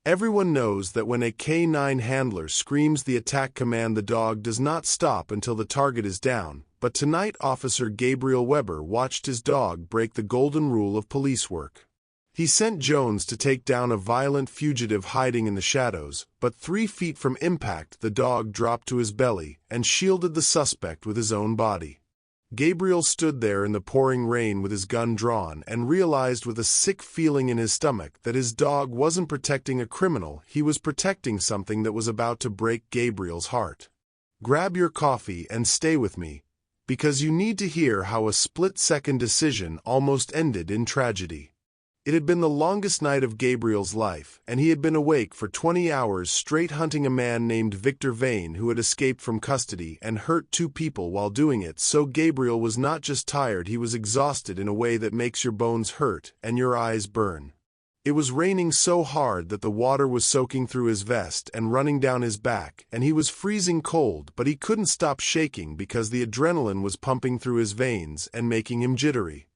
Everyone knows that when a K9 handler screams the attack command, the dog does not stop until the target is down, but tonight Officer Gabriel Weber watched his dog break the golden rule of police work. He sent Jones to take down a violent fugitive hiding in the shadows, but 3 feet from impact the dog dropped to his belly and shielded the suspect with his own body. Gabriel stood there in the pouring rain with his gun drawn and realized with a sick feeling in his stomach that his dog wasn't protecting a criminal, he was protecting something that was about to break Gabriel's heart. Grab your coffee and stay with me, because you need to hear how a split-second decision almost ended in tragedy. It had been the longest night of Gabriel's life, and he had been awake for 20 hours straight hunting a man named Victor Vane who had escaped from custody and hurt 2 people while doing it. So Gabriel was not just tired, he was exhausted in a way that makes your bones hurt and your eyes burn. It was raining so hard that the water was soaking through his vest and running down his back, and he was freezing cold, but he couldn't stop shaking because the adrenaline was pumping through his veins and making him jittery.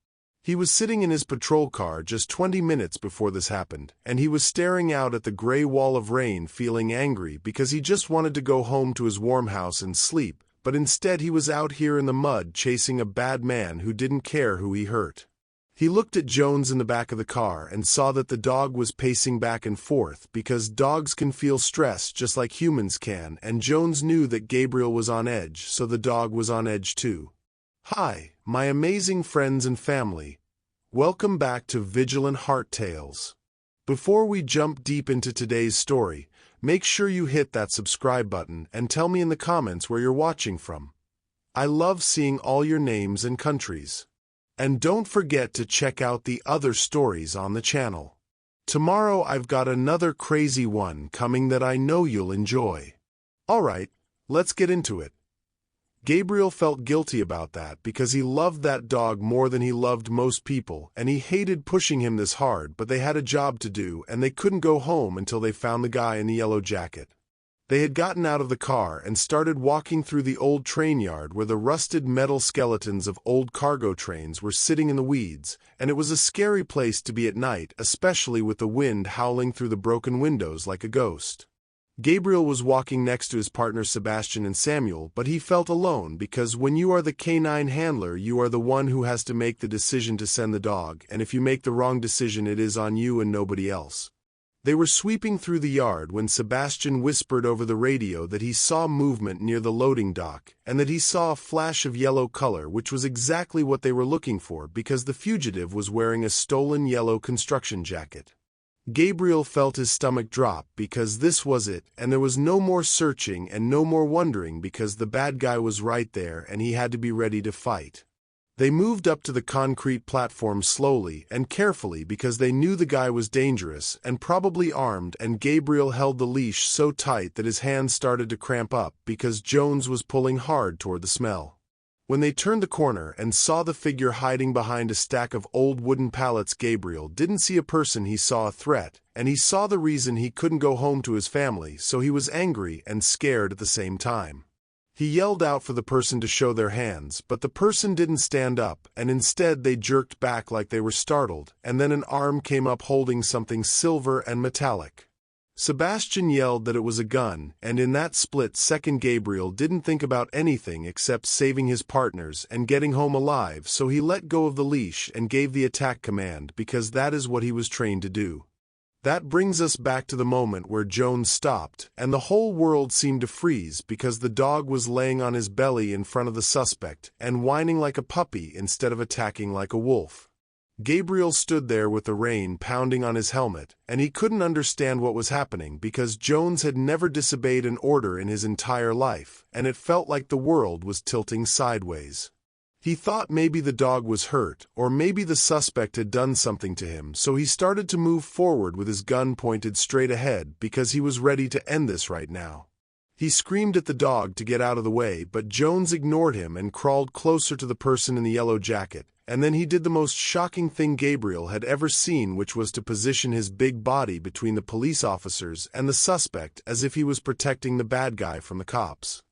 He was sitting in his patrol car just 20 minutes before this happened, and he was staring out at the gray wall of rain feeling angry because he just wanted to go home to his warm house and sleep, but instead he was out here in the mud chasing a bad man who didn't care who he hurt. He looked at Jones in the back of the car and saw that the dog was pacing back and forth because dogs can feel stress just like humans can, and Jones knew that Gabriel was on edge, so the dog was on edge too. Hi, my amazing friends and family. Welcome back to Vigilant Heart Tales. Before we jump deep into today's story, make sure you hit that subscribe button and tell me in the comments where you're watching from. I love seeing all your names and countries. And don't forget to check out the other stories on the channel. Tomorrow I've got another crazy one coming that I know you'll enjoy. Alright, let's get into it. Gabriel felt guilty about that because he loved that dog more than he loved most people, and he hated pushing him this hard, but they had a job to do and they couldn't go home until they found the guy in the yellow jacket. They had gotten out of the car and started walking through the old train yard where the rusted metal skeletons of old cargo trains were sitting in the weeds, and it was a scary place to be at night, especially with the wind howling through the broken windows like a ghost. Gabriel was walking next to his partners Sebastian and Samuel, but he felt alone because when you are the K9 handler, you are the one who has to make the decision to send the dog, and if you make the wrong decision, it is on you and nobody else. They were sweeping through the yard when Sebastian whispered over the radio that he saw movement near the loading dock, and that he saw a flash of yellow color, which was exactly what they were looking for because the fugitive was wearing a stolen yellow construction jacket. Gabriel felt his stomach drop because this was it, and there was no more searching and no more wondering because the bad guy was right there and he had to be ready to fight. They moved up to the concrete platform slowly and carefully because they knew the guy was dangerous and probably armed, and Gabriel held the leash so tight that his hands started to cramp up because Jones was pulling hard toward the smell. When they turned the corner and saw the figure hiding behind a stack of old wooden pallets, Gabriel didn't see a person, he saw a threat, and he saw the reason he couldn't go home to his family, so he was angry and scared at the same time. He yelled out for the person to show their hands, but the person didn't stand up, and instead they jerked back like they were startled, and then an arm came up holding something silver and metallic. Sebastian yelled that it was a gun, and in that split second Gabriel didn't think about anything except saving his partners and getting home alive, so he let go of the leash and gave the attack command because that is what he was trained to do. That brings us back to the moment where Jones stopped, and the whole world seemed to freeze because the dog was laying on his belly in front of the suspect and whining like a puppy instead of attacking like a wolf. Gabriel stood there with the rain pounding on his helmet, and he couldn't understand what was happening because Jones had never disobeyed an order in his entire life, and it felt like the world was tilting sideways. He thought maybe the dog was hurt, or maybe the suspect had done something to him, so he started to move forward with his gun pointed straight ahead because he was ready to end this right now. He screamed at the dog to get out of the way, but Jones ignored him and crawled closer to the person in the yellow jacket, and then he did the most shocking thing Gabriel had ever seen, which was to position his big body between the police officers and the suspect as if he was protecting the bad guy from the cops.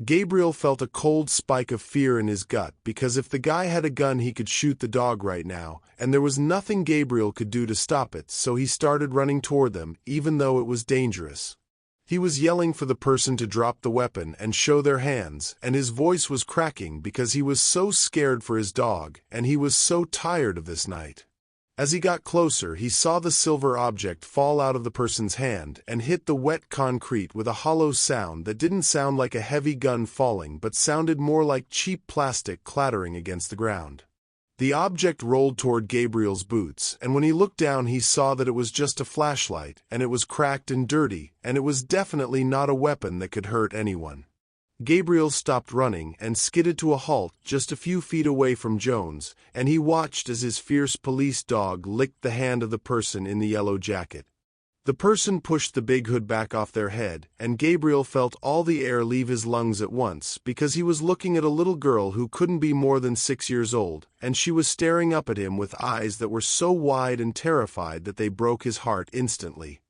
Gabriel felt a cold spike of fear in his gut because if the guy had a gun he could shoot the dog right now, and there was nothing Gabriel could do to stop it, so he started running toward them, even though it was dangerous. He was yelling for the person to drop the weapon and show their hands, and his voice was cracking because he was so scared for his dog, and he was so tired of this night. As he got closer, he saw the silver object fall out of the person's hand and hit the wet concrete with a hollow sound that didn't sound like a heavy gun falling but sounded more like cheap plastic clattering against the ground. The object rolled toward Gabriel's boots, and when he looked down he saw that it was just a flashlight, and it was cracked and dirty, and it was definitely not a weapon that could hurt anyone. Gabriel stopped running and skidded to a halt just a few feet away from Jones, and he watched as his fierce police dog licked the hand of the person in the yellow jacket. The person pushed the big hood back off their head, and Gabriel felt all the air leave his lungs at once because he was looking at a little girl who couldn't be more than 6 years old, and she was staring up at him with eyes that were so wide and terrified that they broke his heart instantly.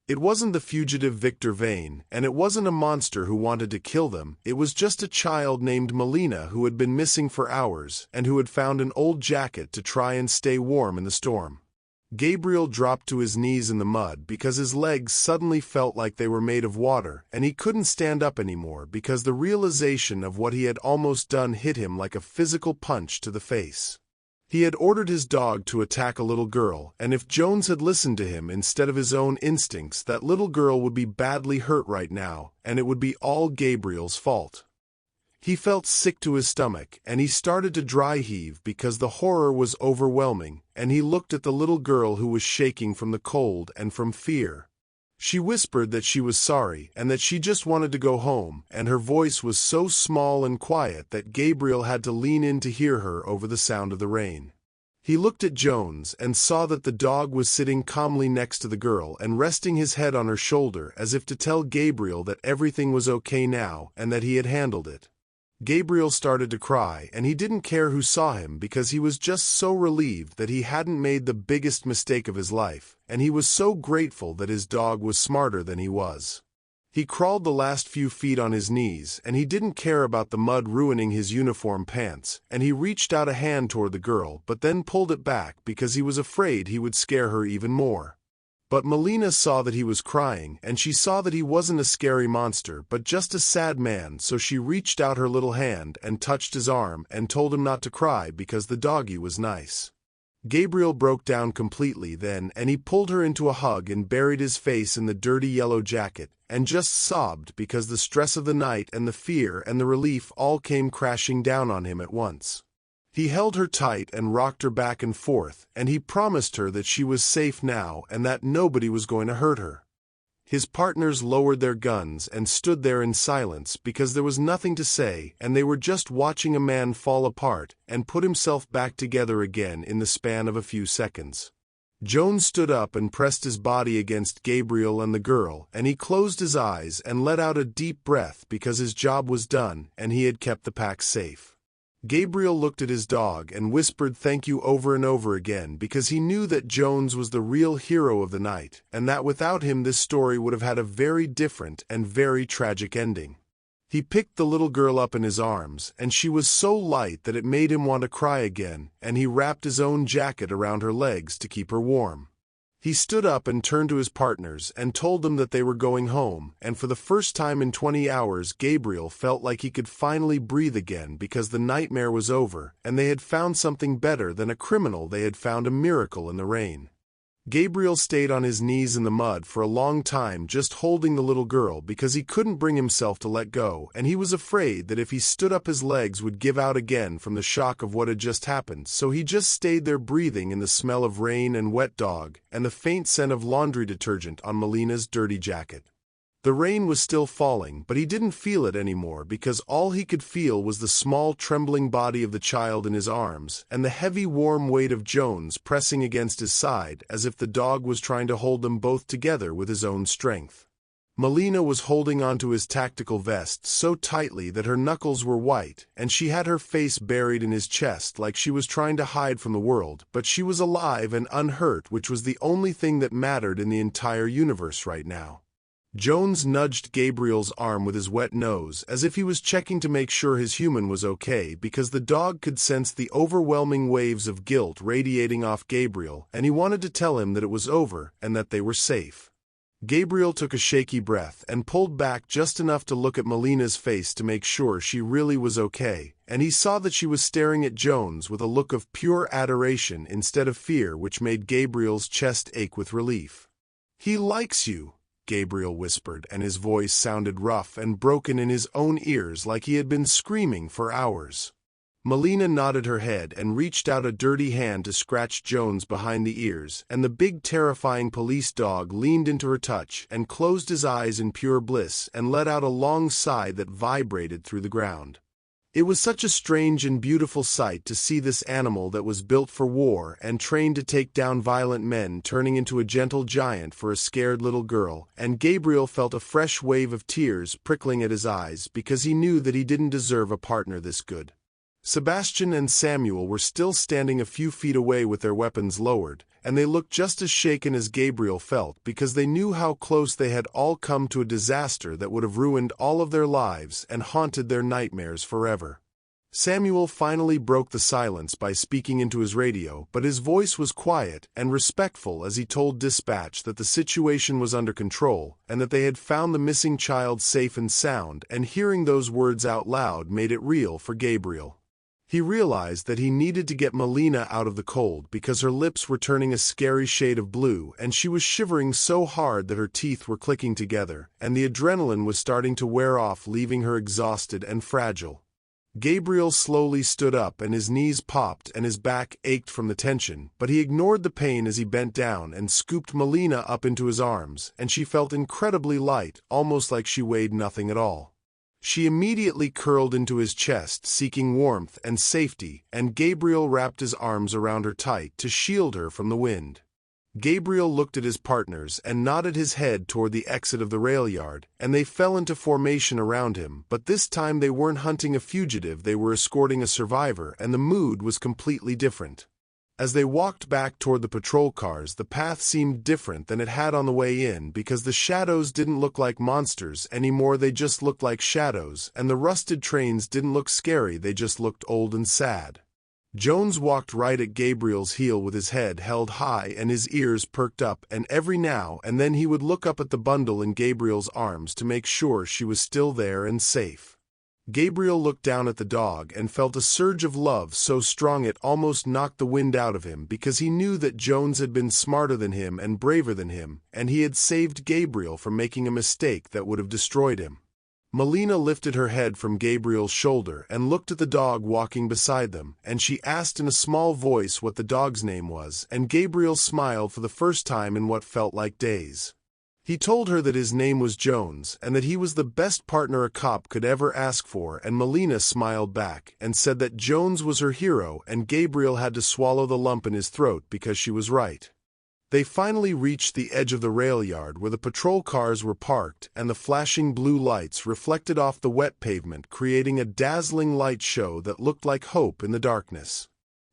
It wasn't the fugitive Victor Vane, and it wasn't a monster who wanted to kill them, it was just a child named Melina who had been missing for hours and who had found an old jacket to try and stay warm in the storm. Gabriel dropped to his knees in the mud because his legs suddenly felt like they were made of water, and he couldn't stand up anymore because the realization of what he had almost done hit him like a physical punch to the face. He had ordered his dog to attack a little girl, and if Jones had listened to him instead of his own instincts, that little girl would be badly hurt right now, and it would be all Gabriel's fault. He felt sick to his stomach, and he started to dry heave because the horror was overwhelming, and he looked at the little girl who was shaking from the cold and from fear. She whispered that she was sorry and that she just wanted to go home, and her voice was so small and quiet that Gabriel had to lean in to hear her over the sound of the rain. He looked at Jones and saw that the dog was sitting calmly next to the girl and resting his head on her shoulder as if to tell Gabriel that everything was okay now and that he had handled it. Gabriel started to cry, and he didn't care who saw him because he was just so relieved that he hadn't made the biggest mistake of his life, and he was so grateful that his dog was smarter than he was. He crawled the last few feet on his knees, and he didn't care about the mud ruining his uniform pants, and he reached out a hand toward the girl but then pulled it back because he was afraid he would scare her even more. But Melina saw that he was crying, and she saw that he wasn't a scary monster but just a sad man, so she reached out her little hand and touched his arm and told him not to cry because the doggy was nice. Gabriel broke down completely then, and he pulled her into a hug and buried his face in the dirty yellow jacket, and just sobbed because the stress of the night and the fear and the relief all came crashing down on him at once. He held her tight and rocked her back and forth, and he promised her that she was safe now and that nobody was going to hurt her. His partners lowered their guns and stood there in silence because there was nothing to say, and they were just watching a man fall apart and put himself back together again in the span of a few seconds. Jones stood up and pressed his body against Gabriel and the girl, and he closed his eyes and let out a deep breath because his job was done and he had kept the pack safe. Gabriel looked at his dog and whispered thank you over and over again because he knew that Jones was the real hero of the night, and that without him this story would have had a very different and very tragic ending. He picked the little girl up in his arms, and she was so light that it made him want to cry again, and he wrapped his own jacket around her legs to keep her warm. He stood up and turned to his partners and told them that they were going home, and for the first time in 20 hours Gabriel felt like he could finally breathe again because the nightmare was over and they had found something better than a criminal. They had found a miracle in the rain. Gabriel stayed on his knees in the mud for a long time just holding the little girl because he couldn't bring himself to let go, and he was afraid that if he stood up his legs would give out again from the shock of what had just happened, so he just stayed there breathing in the smell of rain and wet dog and the faint scent of laundry detergent on Melina's dirty jacket. The rain was still falling, but he didn't feel it anymore because all he could feel was the small trembling body of the child in his arms and the heavy warm weight of Jones pressing against his side as if the dog was trying to hold them both together with his own strength. Melina was holding onto his tactical vest so tightly that her knuckles were white, and she had her face buried in his chest like she was trying to hide from the world, but she was alive and unhurt, which was the only thing that mattered in the entire universe right now. Jones nudged Gabriel's arm with his wet nose as if he was checking to make sure his human was okay, because the dog could sense the overwhelming waves of guilt radiating off Gabriel, and he wanted to tell him that it was over and that they were safe. Gabriel took a shaky breath and pulled back just enough to look at Melina's face to make sure she really was okay, and he saw that she was staring at Jones with a look of pure adoration instead of fear, which made Gabriel's chest ache with relief. "He likes you," Gabriel whispered, and his voice sounded rough and broken in his own ears like he had been screaming for hours. Melina nodded her head and reached out a dirty hand to scratch Jones behind the ears, and the big terrifying police dog leaned into her touch and closed his eyes in pure bliss and let out a long sigh that vibrated through the ground. It was such a strange and beautiful sight to see this animal that was built for war and trained to take down violent men turning into a gentle giant for a scared little girl, and Gabriel felt a fresh wave of tears prickling at his eyes because he knew that he didn't deserve a partner this good. Sebastian and Samuel were still standing a few feet away with their weapons lowered, and they looked just as shaken as Gabriel felt because they knew how close they had all come to a disaster that would have ruined all of their lives and haunted their nightmares forever. Samuel finally broke the silence by speaking into his radio, but his voice was quiet and respectful as he told dispatch that the situation was under control and that they had found the missing child safe and sound, and hearing those words out loud made it real for Gabriel. He realized that he needed to get Melina out of the cold because her lips were turning a scary shade of blue and she was shivering so hard that her teeth were clicking together, and the adrenaline was starting to wear off, leaving her exhausted and fragile. Gabriel slowly stood up and his knees popped and his back ached from the tension, but he ignored the pain as he bent down and scooped Melina up into his arms, and she felt incredibly light, almost like she weighed nothing at all. She immediately curled into his chest, seeking warmth and safety, and Gabriel wrapped his arms around her tight to shield her from the wind. Gabriel looked at his partners and nodded his head toward the exit of the rail yard, and they fell into formation around him, but this time they weren't hunting a fugitive, they were escorting a survivor, and the mood was completely different. As they walked back toward the patrol cars, the path seemed different than it had on the way in because the shadows didn't look like monsters anymore, they just looked like shadows, and the rusted trains didn't look scary, they just looked old and sad. Jones walked right at Gabriel's heel with his head held high and his ears perked up, and every now and then he would look up at the bundle in Gabriel's arms to make sure she was still there and safe. Gabriel looked down at the dog and felt a surge of love so strong it almost knocked the wind out of him because he knew that Jones had been smarter than him and braver than him, and he had saved Gabriel from making a mistake that would have destroyed him. Melina lifted her head from Gabriel's shoulder and looked at the dog walking beside them, and she asked in a small voice what the dog's name was, and Gabriel smiled for the first time in what felt like days. He told her that his name was Jones and that he was the best partner a cop could ever ask for, and Melina smiled back and said that Jones was her hero, and Gabriel had to swallow the lump in his throat because she was right. They finally reached the edge of the rail yard where the patrol cars were parked, and the flashing blue lights reflected off the wet pavement, creating a dazzling light show that looked like hope in the darkness.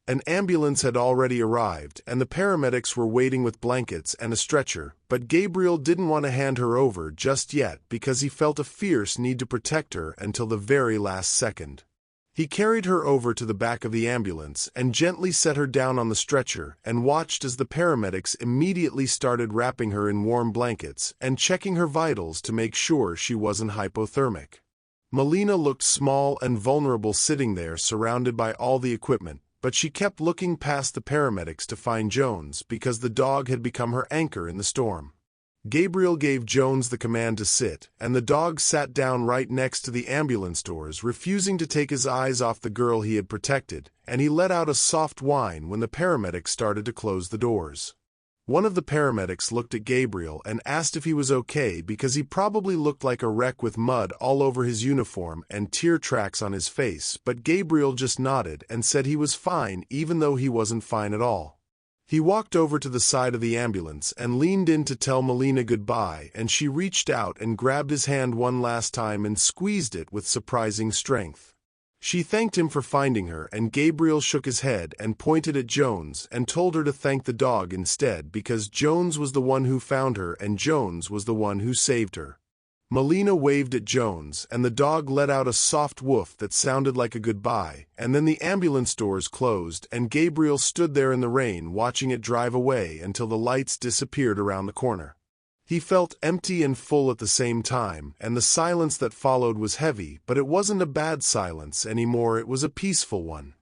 An ambulance had already arrived, and the paramedics were waiting with blankets and a stretcher, but Gabriel didn't want to hand her over just yet because he felt a fierce need to protect her until the very last second. He carried her over to the back of the ambulance and gently set her down on the stretcher and watched as the paramedics immediately started wrapping her in warm blankets and checking her vitals to make sure she wasn't hypothermic. Melina looked small and vulnerable sitting there surrounded by all the equipment, but she kept looking past the paramedics to find Jones because the dog had become her anchor in the storm. Gabriel gave Jones the command to sit, and the dog sat down right next to the ambulance doors, refusing to take his eyes off the girl he had protected, and he let out a soft whine when the paramedics started to close the doors. One of the paramedics looked at Gabriel and asked if he was okay because he probably looked like a wreck with mud all over his uniform and tear tracks on his face, but Gabriel just nodded and said he was fine even though he wasn't fine at all. He walked over to the side of the ambulance and leaned in to tell Melina goodbye, and she reached out and grabbed his hand one last time and squeezed it with surprising strength. She thanked him for finding her, and Gabriel shook his head and pointed at Jones and told her to thank the dog instead because Jones was the one who found her and Jones was the one who saved her. Melina waved at Jones, and the dog let out a soft woof that sounded like a goodbye, and then the ambulance doors closed and Gabriel stood there in the rain watching it drive away until the lights disappeared around the corner. He felt empty and full at the same time, and the silence that followed was heavy, but it wasn't a bad silence anymore, it was a peaceful one.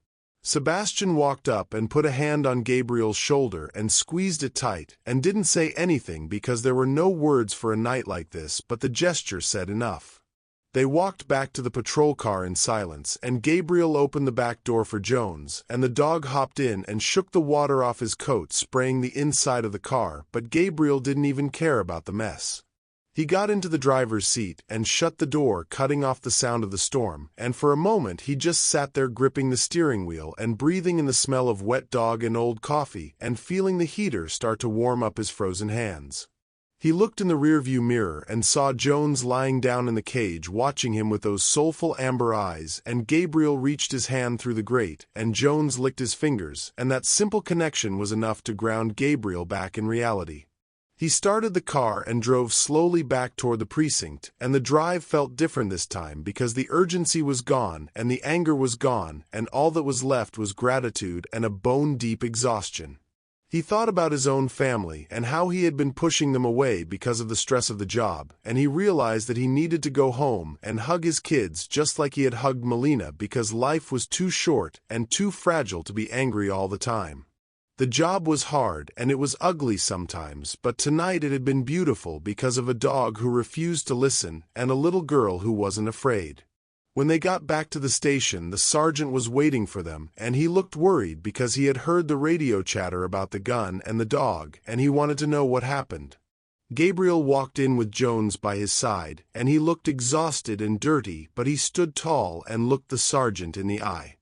Sebastian walked up and put a hand on Gabriel's shoulder and squeezed it tight, and didn't say anything because there were no words for a night like this, but the gesture said enough. They walked back to the patrol car in silence, and Gabriel opened the back door for Jones, and the dog hopped in and shook the water off his coat, spraying the inside of the car, but Gabriel didn't even care about the mess. He got into the driver's seat and shut the door, cutting off the sound of the storm, and for a moment he just sat there gripping the steering wheel and breathing in the smell of wet dog and old coffee and feeling the heater start to warm up his frozen hands. He looked in the rearview mirror and saw Jones lying down in the cage watching him with those soulful amber eyes, and Gabriel reached his hand through the grate and Jones licked his fingers, and that simple connection was enough to ground Gabriel back in reality. He started the car and drove slowly back toward the precinct, and the drive felt different this time because the urgency was gone and the anger was gone, and all that was left was gratitude and a bone-deep exhaustion. He thought about his own family and how he had been pushing them away because of the stress of the job, and he realized that he needed to go home and hug his kids just like he had hugged Melina because life was too short and too fragile to be angry all the time. The job was hard and it was ugly sometimes, but tonight it had been beautiful because of a dog who refused to listen and a little girl who wasn't afraid. When they got back to the station, the sergeant was waiting for them, and he looked worried because he had heard the radio chatter about the gun and the dog, and he wanted to know what happened. Gabriel walked in with Jones by his side, and he looked exhausted and dirty, but he stood tall and looked the sergeant in the eye.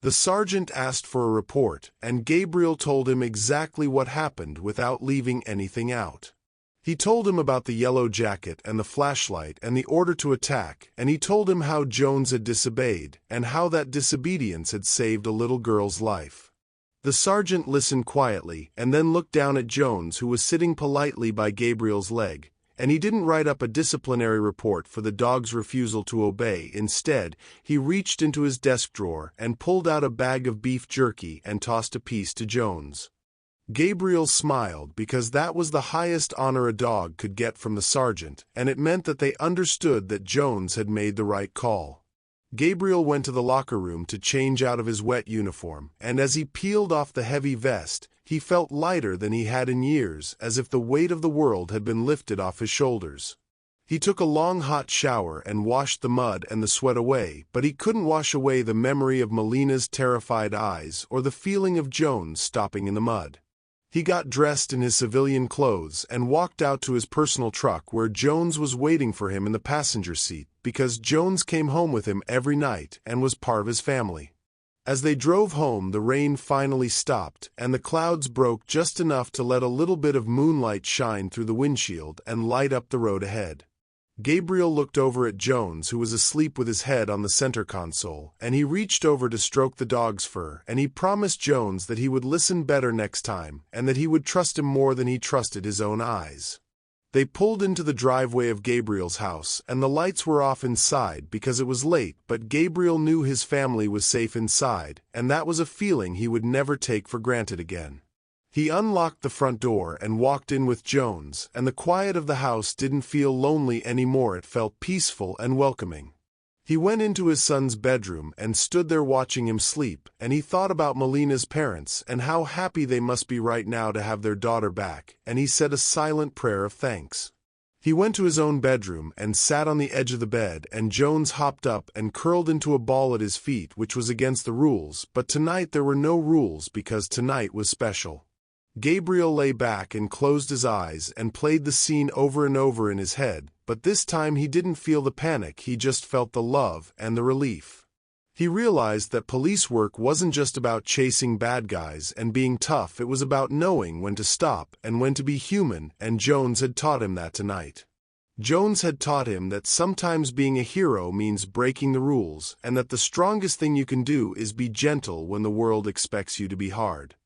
The sergeant asked for a report, and Gabriel told him exactly what happened without leaving anything out. He told him about the yellow jacket and the flashlight and the order to attack, and he told him how Jones had disobeyed, and how that disobedience had saved a little girl's life. The sergeant listened quietly and then looked down at Jones, who was sitting politely by Gabriel's leg, and he didn't write up a disciplinary report for the dog's refusal to obey. Instead, he reached into his desk drawer and pulled out a bag of beef jerky and tossed a piece to Jones. Gabriel smiled because that was the highest honor a dog could get from the sergeant, and it meant that they understood that Jones had made the right call. Gabriel went to the locker room to change out of his wet uniform, and as he peeled off the heavy vest, he felt lighter than he had in years, as if the weight of the world had been lifted off his shoulders. He took a long hot shower and washed the mud and the sweat away, but he couldn't wash away the memory of Melina's terrified eyes or the feeling of Jones stopping in the mud. He got dressed in his civilian clothes and walked out to his personal truck where Jones was waiting for him in the passenger seat, because Jones came home with him every night and was part of his family. As they drove home, the rain finally stopped, and the clouds broke just enough to let a little bit of moonlight shine through the windshield and light up the road ahead. Gabriel looked over at Jones, who was asleep with his head on the center console, and he reached over to stroke the dog's fur, and he promised Jones that he would listen better next time, and that he would trust him more than he trusted his own eyes. They pulled into the driveway of Gabriel's house, and the lights were off inside because it was late, but Gabriel knew his family was safe inside, and that was a feeling he would never take for granted again. He unlocked the front door and walked in with Jones, and the quiet of the house didn't feel lonely anymore, it felt peaceful and welcoming. He went into his son's bedroom and stood there watching him sleep, and he thought about Melina's parents and how happy they must be right now to have their daughter back, and he said a silent prayer of thanks. He went to his own bedroom and sat on the edge of the bed, and Jones hopped up and curled into a ball at his feet, which was against the rules, but tonight there were no rules because tonight was special. Gabriel lay back and closed his eyes and played the scene over and over in his head, but this time he didn't feel the panic, he just felt the love and the relief. He realized that police work wasn't just about chasing bad guys and being tough, it was about knowing when to stop and when to be human, and Jones had taught him that tonight. Jones had taught him that sometimes being a hero means breaking the rules, and that the strongest thing you can do is be gentle when the world expects you to be hard.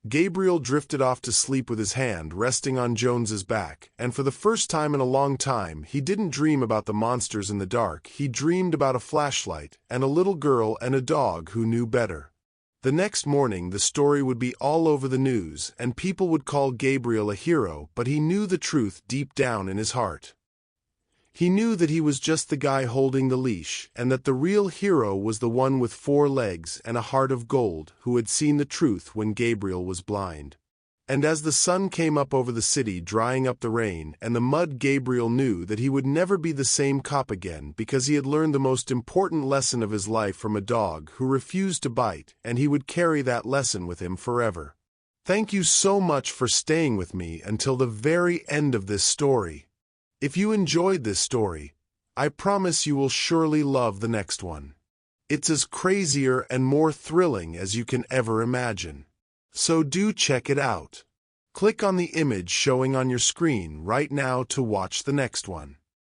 Gabriel drifted off to sleep with his hand resting on Jones's back, and for the first time in a long time, he didn't dream about the monsters in the dark. He dreamed about a flashlight, and a little girl and a dog who knew better. The next morning, the story would be all over the news, and people would call Gabriel a hero, but he knew the truth deep down in his heart. He knew that he was just the guy holding the leash, and that the real hero was the one with 4 legs and a heart of gold who had seen the truth when Gabriel was blind. And as the sun came up over the city, drying up the rain and the mud, Gabriel knew that he would never be the same cop again, because he had learned the most important lesson of his life from a dog who refused to bite, and he would carry that lesson with him forever. Thank you so much for staying with me until the very end of this story. If you enjoyed this story, I promise you will surely love the next one. It's as crazier and more thrilling as you can ever imagine. So do check it out. Click on the image showing on your screen right now to watch the next one.